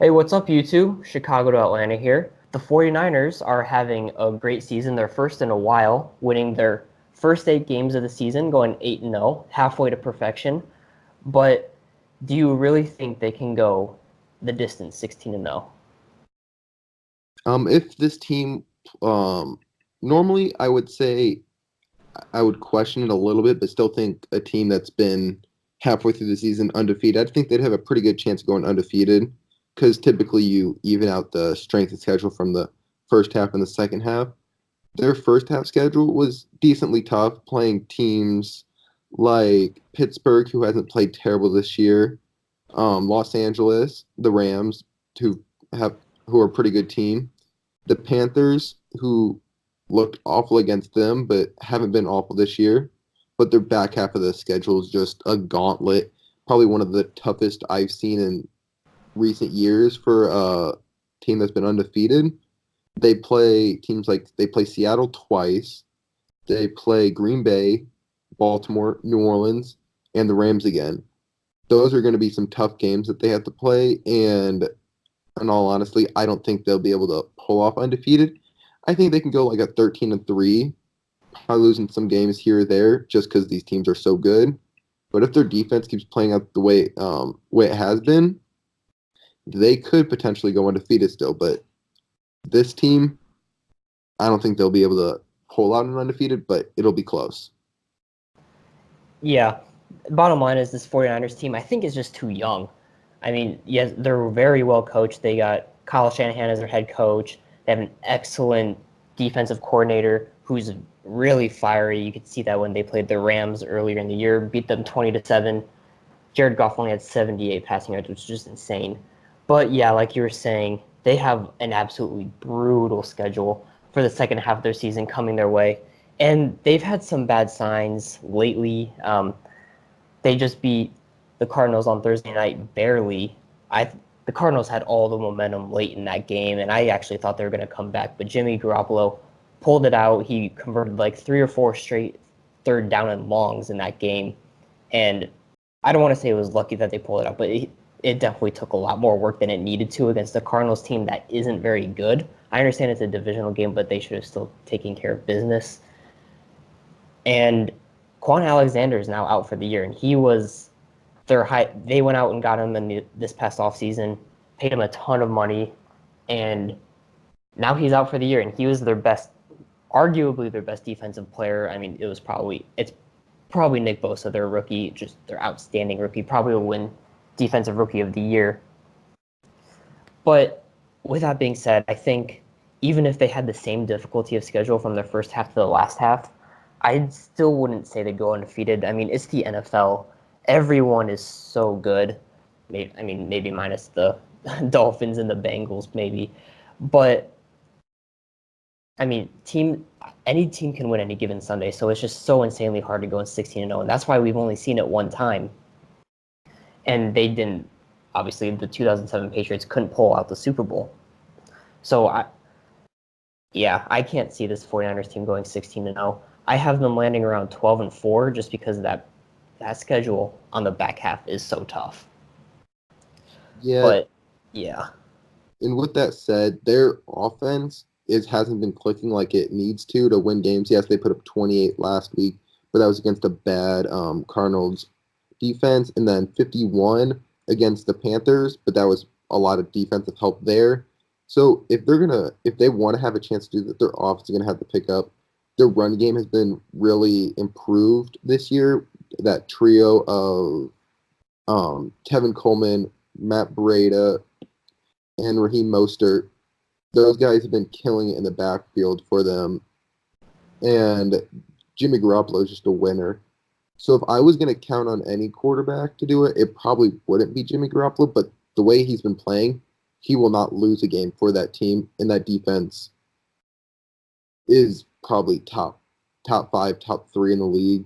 Hey, what's up, you two? Chicago to Atlanta here. The 49ers are having a great season, their first in a while, winning their first 8 games of the season, going 8-0, halfway to perfection. But do you really think they can go the distance, 16-0? If this team, um, normally I would say I would question it a little bit, but still think a team that's been halfway through the season undefeated, I think they'd have a pretty good chance of going undefeated because typically you even out the strength of schedule from the first half and the second half. Their first half schedule was decently tough, playing teams like Pittsburgh, who hasn't played terrible this year, Los Angeles, the Rams, who have who are a pretty good team, the Panthers, who looked awful against them, but haven't been awful this year. But their back half of the schedule is just a gauntlet. Probably one of the toughest I've seen in recent years for a team that's been undefeated. They play Seattle twice. They play Green Bay, Baltimore, New Orleans, and the Rams again. Those are going to be some tough games that they have to play, and in all honesty, I don't think they'll be able to pull off undefeated. I think they can go like a 13-3, probably losing some games here or there just because these teams are so good. But if their defense keeps playing out the way it has been, they could potentially go undefeated still. But this team, I don't think they'll be able to pull out an undefeated, but it'll be close. Yeah, bottom line is this 49ers team, I think, is just too young. I mean, yes, they're very well coached. They got Kyle Shanahan as their head coach. They have an excellent defensive coordinator who's really fiery. You could see that when they played the Rams earlier in the year, beat them 20-7. Jared Goff only had 78 passing yards, which is just insane. But yeah, like you were saying, they have an absolutely brutal schedule for the second half of their season coming their way. And they've had some bad signs lately. They just beat the Cardinals on Thursday night barely. The Cardinals had all the momentum late in that game, and I actually thought they were going to come back. But Jimmy Garoppolo pulled it out. He converted like 3 or 4 straight third down and longs in that game, and I don't want to say it was lucky that they pulled it out, but it definitely took a lot more work than it needed to against the Cardinals team that isn't very good. I understand it's a divisional game, but they should have still taken care of business. And Quan Alexander is now out for the year, and he was their high. They went out and got him this past offseason, paid him a ton of money, and now he's out for the year. And he was their best, arguably their best defensive player. I mean, it's probably Nick Bosa, their rookie, just their outstanding rookie, probably will win defensive rookie of the year. But with that being said, I think even if they had the same difficulty of schedule from the first half to the last half, I still wouldn't say they go undefeated. I mean, it's the NFL. Everyone is so good. Maybe minus the Dolphins and the Bengals, maybe. But I mean, any team can win any given Sunday, so it's just so insanely hard to go in 16-0, and that's why we've only seen it one time. And they didn't. Obviously, the 2007 Patriots couldn't pull out the Super Bowl. So I can't see this 49ers team going 16-0. I have them landing around 12-4 just because that schedule on the back half is so tough. Yeah, But yeah, and with that said, their offense is hasn't been clicking like it needs to win games. Yes, they put up 28 last week, but that was against a bad Cardinals defense, and then 51 against the Panthers, but that was a lot of defensive help there. So if they want to have a chance to do that, their offense is gonna have to pick up. Their run game has been really improved this year. That trio of Tevin Coleman, Matt Breida, and Raheem Mostert, those guys have been killing it in the backfield for them. And Jimmy Garoppolo is just a winner. So if I was going to count on any quarterback to do it, it probably wouldn't be Jimmy Garoppolo. But the way he's been playing, he will not lose a game for that team. And that defense is probably top five, top three in the league.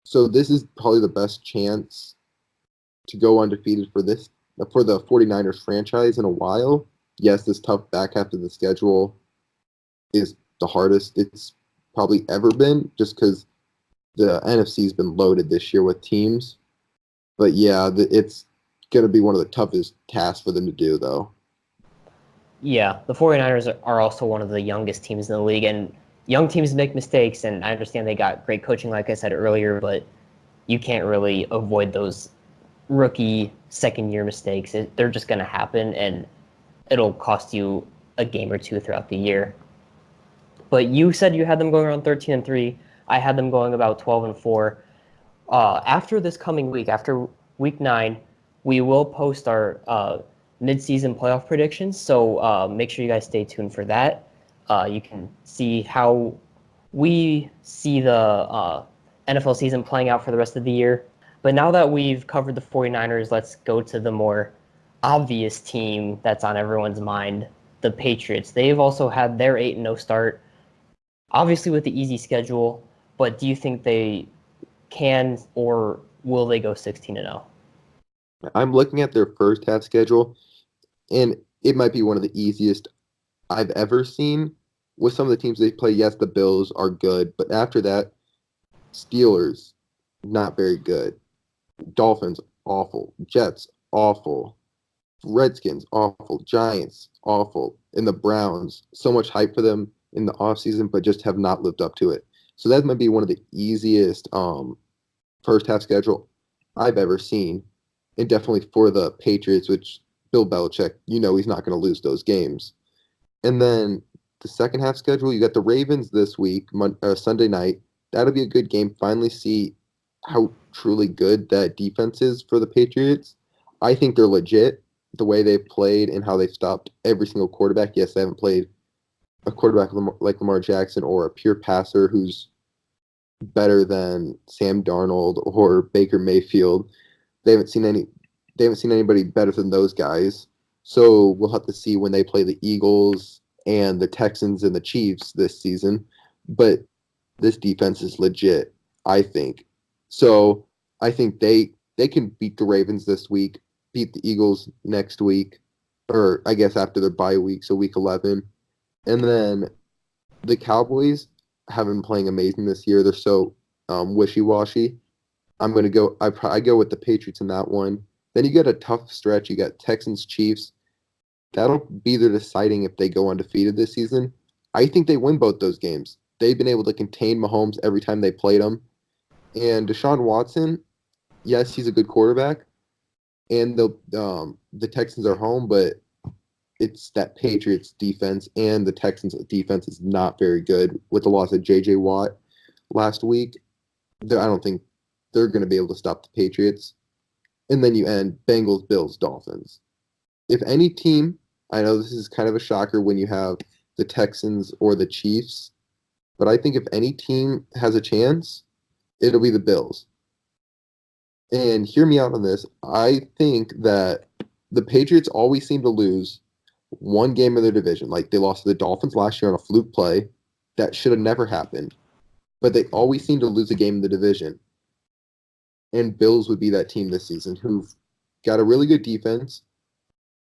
So this is probably the best chance to go undefeated for the 49ers franchise in a while. Yes, this tough back half of the schedule is the hardest it's probably ever been just because the NFC's been loaded this year with teams. But yeah, it's going to be one of the toughest tasks for them to do, though. Yeah, the 49ers are also one of the youngest teams in the league, and young teams make mistakes, and I understand they got great coaching, like I said earlier, but you can't really avoid those rookie second-year mistakes. They're just going to happen, and it'll cost you a game or two throughout the year. But you said you had them going around 13-3. I had them going about 12-4. After this coming week, after week 9, we will post our mid-season playoff predictions. So make sure you guys stay tuned for that. You can see how we see the NFL season playing out for the rest of the year. But now that we've covered the 49ers, let's go to the more obvious team that's on everyone's mind, the Patriots. They've also had their 8-0 start, obviously with the easy schedule, but do you think they can or will they go 16-0? I'm looking at their first half schedule, and it might be one of the easiest I've ever seen. With some of the teams they play, yes, the Bills are good, but after that, Steelers, not very good. Dolphins, awful. Jets, awful. Redskins, awful. Giants, awful. And the Browns, so much hype for them in the offseason, but just have not lived up to it. So that might be one of the easiest first half schedule I've ever seen. And definitely for the Patriots, which Bill Belichick, he's not going to lose those games. And then the second half schedule, you got the Ravens this week, Sunday night. That'll be a good game. Finally see how truly good that defense is for the Patriots. I think they're legit the way they've played and how they've stopped every single quarterback. Yes, they haven't played a quarterback like Lamar Jackson or a pure passer who's better than Sam Darnold or Baker Mayfield. They haven't seen any. They haven't seen anybody better than those guys. So we'll have to see when they play the Eagles and the Texans and the Chiefs this season. But this defense is legit, I think. So I think they can beat the Ravens this week, beat the Eagles next week, or I guess after their bye week, so week 11. And then the Cowboys have been playing amazing this year. They're so wishy-washy. I'm going to go. I go with the Patriots in that one. Then you get a tough stretch. You got Texans, Chiefs. That'll be their deciding if they go undefeated this season. I think they win both those games. They've been able to contain Mahomes every time they played him. And Deshaun Watson, yes, he's a good quarterback, and the Texans are home, but it's that Patriots defense and the Texans defense is not very good. With the loss of J.J. Watt last week, I don't think they're going to be able to stop the Patriots. And then you end Bengals, Bills, Dolphins. If any team, I know this is kind of a shocker when you have the Texans or the Chiefs, but I think if any team has a chance, it'll be the Bills. And hear me out on this. I think that the Patriots always seem to lose one game of their division. Like they lost to the Dolphins last year on a fluke play. That should have never happened. But they always seem to lose a game in the division. And Bills would be that team this season who've got a really good defense,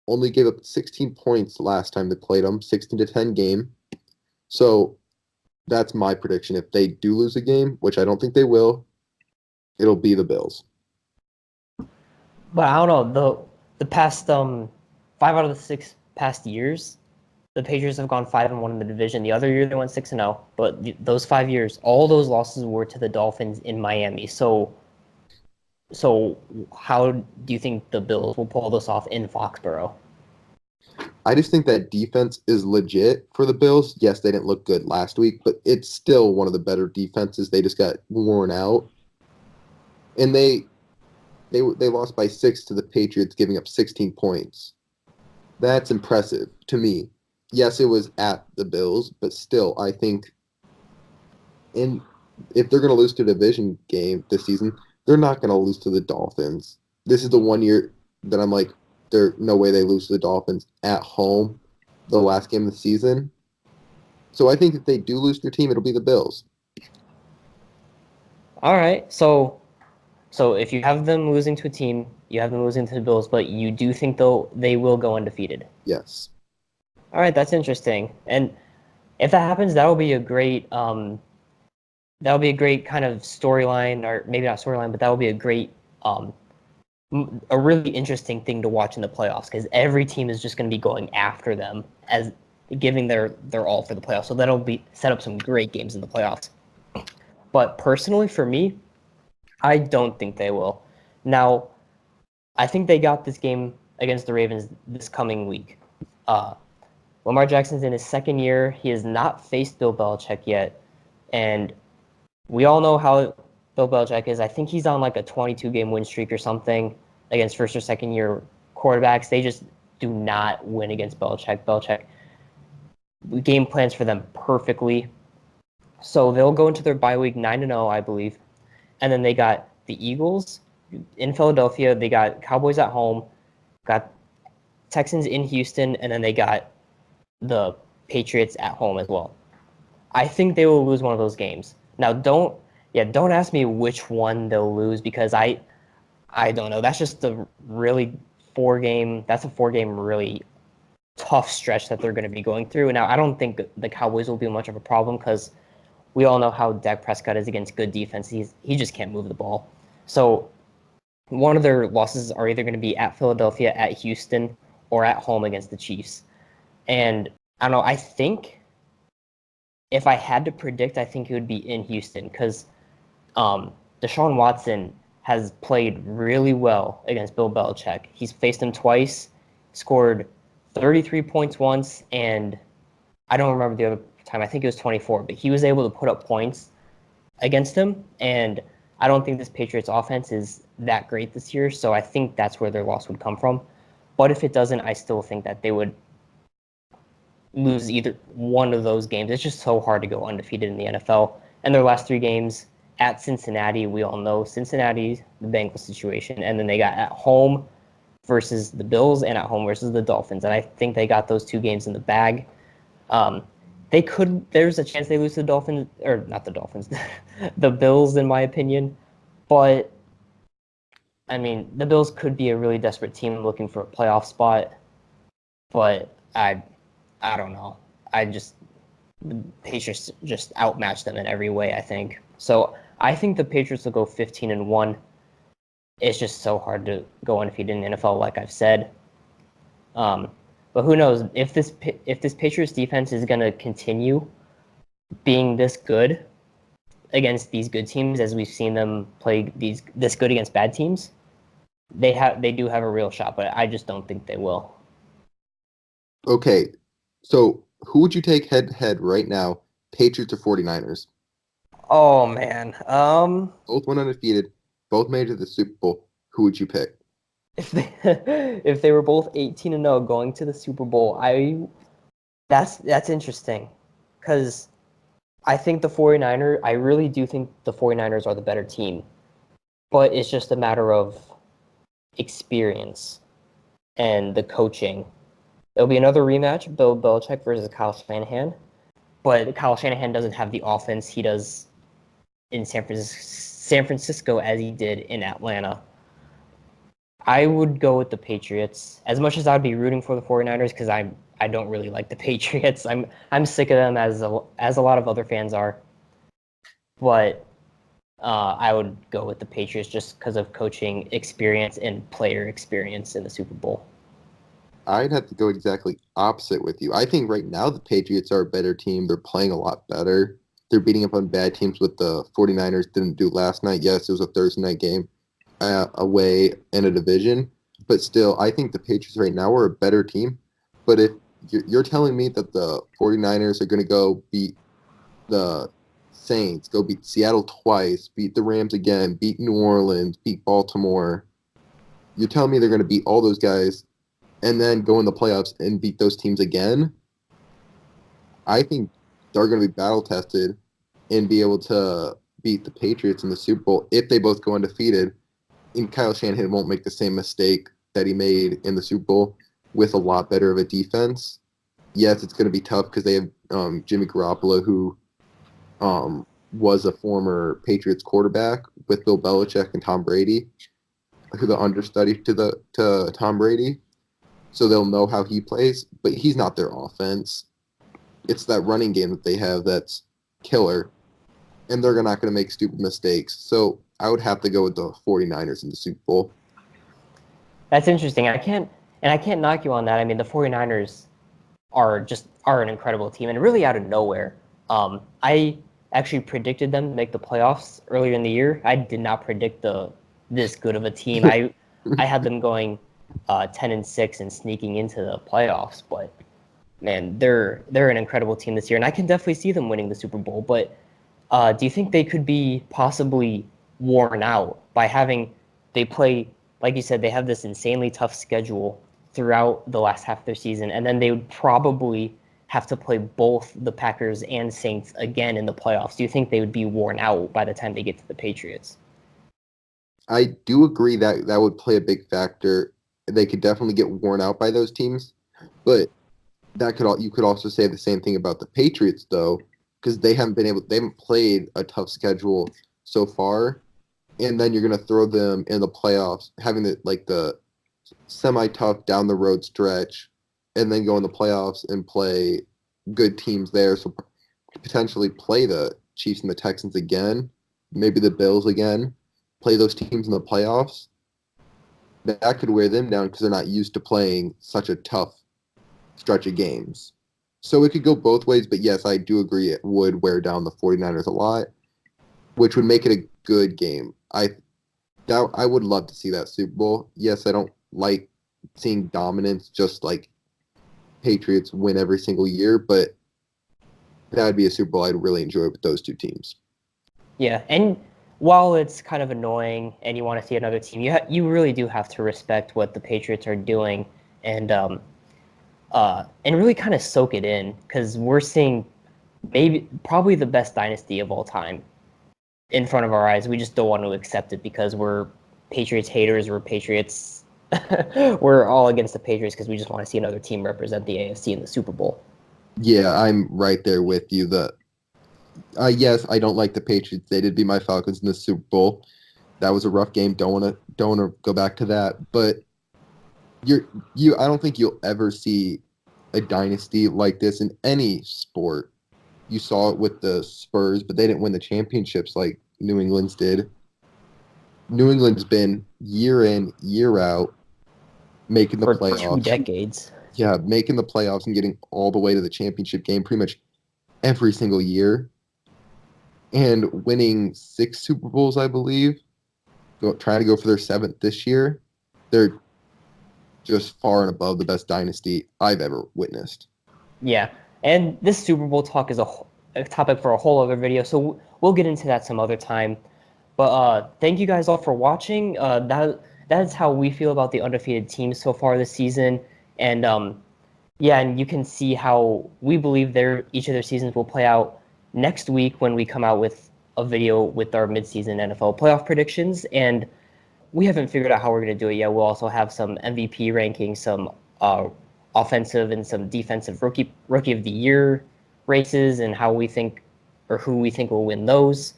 only gave up 16 points last time they played them, 16-10 game. So that's my prediction. If they do lose a game, which I don't think they will, it'll be the Bills. But I don't know. The past 5 out of the 6 past years, the Patriots have gone 5-1 in the division. The other year they went 6-0. But those 5 years, all those losses were to the Dolphins in Miami. So how do you think the Bills will pull this off in Foxborough? I just think that defense is legit for the Bills. Yes, they didn't look good last week, but it's still one of the better defenses. They just got worn out. And they lost by 6 to the Patriots, giving up 16 points. That's impressive to me. Yes, it was at the Bills, but still, I think in if they're going to lose to a division game this season, they're not going to lose to the Dolphins. This is the one year that I'm like, there's no way they lose to the Dolphins at home the last game of the season. So I think if they do lose their team, it'll be the Bills. All right. So if you have them losing to a team, you have them losing to the Bills, but you do think they will go undefeated. Yes. All right, that's interesting. And if that happens, that'll be a great kind of storyline, or maybe not storyline, but that'll be a great a really interesting thing to watch in the playoffs because every team is just going to be going after them as giving their all for the playoffs. So that'll be set up some great games in the playoffs. But personally, for me, I don't think they will. Now, I think they got this game against the Ravens this coming week. Uh, Lamar Jackson's in his second year. He has not faced Bill Belichick yet, and we all know how Bill Belichick is. I think he's on like a 22-game win streak or something against first or second year quarterbacks. They just do not win against Belichick. Belichick game plans for them perfectly. So they'll go into their bye week 9-0, I believe. And then they got the Eagles in Philadelphia. They got Cowboys at home, got Texans in Houston, and then they got the Patriots at home as well. I think they will lose one of those games. Now, don't ask me which one they'll lose because I don't know. That's just a really that's a 4-game really tough stretch that they're going to be going through. Now, I don't think the Cowboys will be much of a problem because we all know how Dak Prescott is against good defense. He just can't move the ball. So one of their losses are either going to be at Philadelphia, at Houston, or at home against the Chiefs. And I don't know. I think if I had to predict, I think it would be in Houston because Deshaun Watson has played really well against Bill Belichick. He's faced him twice, scored 33 points once, and I don't remember the other time. I think it was 24, but he was able to put up points against him, and I don't think this Patriots offense is that great this year, so I think that's where their loss would come from. But if it doesn't, I still think that they would lose either one of those games. It's just so hard to go undefeated in the NFL. And their last 3 games at Cincinnati, we all know Cincinnati, the Bengals situation, and then they got at home versus the Bills and at home versus the Dolphins. And I think they got those 2 games in the bag. There's a chance they lose to the Dolphins, or not the Dolphins, the Bills, in my opinion. But, I mean, the Bills could be a really desperate team looking for a playoff spot. But I don't know. The Patriots just outmatched them in every way, I think. So I think the Patriots will go 15-1. It's just so hard to go undefeated in the NFL, like I've said. But who knows if this Patriots defense is going to continue being this good against these good teams, as we've seen them play this good against bad teams. They do have a real shot, but I just don't think they will. Okay, so who would you take head to head right now? Patriots or 49ers? Oh man, Both went undefeated, both made it to the Super Bowl. Who would you pick? if they if they were both 18-0 going to the Super Bowl, that's interesting because I really do think the 49ers are the better team, but it's just a matter of experience and the coaching. It'll be another rematch, Bill Belichick versus Kyle Shanahan, but Kyle Shanahan doesn't have the offense he does in San Francisco as he did in Atlanta. I would go with the Patriots as much as I'd be rooting for the 49ers because I don't really like the Patriots. I'm sick of them as a lot of other fans are. But I would go with the Patriots just because of coaching experience and player experience in the Super Bowl. I'd have to go exactly opposite with you. I think right now the Patriots are a better team. They're playing a lot better. They're beating up on bad teams what the 49ers didn't do last night. Yes, it was a Thursday night game away in a division, but still, I think the Patriots right now are a better team. But if you're telling me that the 49ers are going to go beat the Saints, go beat Seattle twice, beat the Rams again, beat New Orleans, beat Baltimore, you're telling me they're going to beat all those guys and then go in the playoffs and beat those teams again, I think they're going to be battle tested and be able to beat the Patriots in the Super Bowl if they both go undefeated. And Kyle Shanahan won't make the same mistake that he made in the Super Bowl with a lot better of a defense. Yes, it's going to be tough because they have Jimmy Garoppolo, who was a former Patriots quarterback with Bill Belichick and Tom Brady, who the understudy to Tom Brady. So they'll know how he plays, but he's not their offense. It's that running game that they have that's killer, and they're not going to make stupid mistakes. So I would have to go with the 49ers in the Super Bowl. That's interesting. I can't knock you on that. I mean, the 49ers are an incredible team and really out of nowhere. I actually predicted them to make the playoffs earlier in the year. I did not predict this good of a team. I had them going 10-6 and sneaking into the playoffs, but man, they're an incredible team this year, and I can definitely see them winning the Super Bowl. But do you think they could be possibly worn out by having they play, like you said, they have this insanely tough schedule throughout the last half of their season, and then they would probably have to play both the Packers and Saints again in the playoffs? Do you think they would be worn out by the time they get to the Patriots? I do agree that that would play a big factor. They could definitely get worn out by those teams, but you could also say the same thing about the Patriots though, because they haven't played a tough schedule so far, and then you're gonna throw them in the playoffs, having the semi tough down the road stretch, and then go in the playoffs and play good teams there. So potentially play the Chiefs and the Texans again, maybe the Bills again, play those teams in the playoffs. That could wear them down because they're not used to playing such a tough stretch of games. So it could go both ways, but yes, I do agree it would wear down the 49ers a lot, which would make it a good game. I would love to see that Super Bowl. Yes, I don't like seeing dominance just like Patriots win every single year, but that would be a Super Bowl I'd really enjoy with those two teams. Yeah, and while it's kind of annoying and you want to see another team, you really do have to respect what the Patriots are doing and really kind of soak it in because we're seeing maybe probably the best dynasty of all time in front of our eyes. We just don't want to accept it because we're Patriots haters. We're Patriots. We're all against the Patriots because we just want to see another team represent the AFC in the Super Bowl. Yeah, I'm right there with you. Yes, I don't like the Patriots. They did beat my Falcons in the Super Bowl. That was a rough game. Don't wanna go back to that. But I don't think you'll ever see a dynasty like this in any sport. You saw it with the Spurs, but they didn't win the championships like New England's did. New England's been year in, year out, making the For two playoffs. decades. Yeah, making the playoffs and getting all the way to the championship game pretty much every single year and winning 6 Super Bowls, I believe. Trying to go for their seventh this year. They're just far and above the best dynasty I've ever witnessed. Yeah, and this Super Bowl talk is a topic for a whole other video, so we'll get into that some other time. But thank you guys all for watching. That is how we feel about the undefeated teams so far this season, and yeah, and you can see how we believe each of their seasons will play out next week when we come out with a video with our midseason NFL playoff predictions. And we haven't figured out how we're going to do it yet. We'll also have some MVP rankings, some offensive and some defensive rookie of the year races, and how we think or who we think will win those.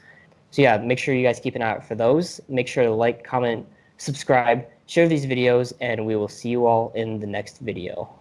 So yeah, make sure you guys keep an eye out for those. Make sure to like, comment, subscribe, share these videos, and we will see you all in the next video.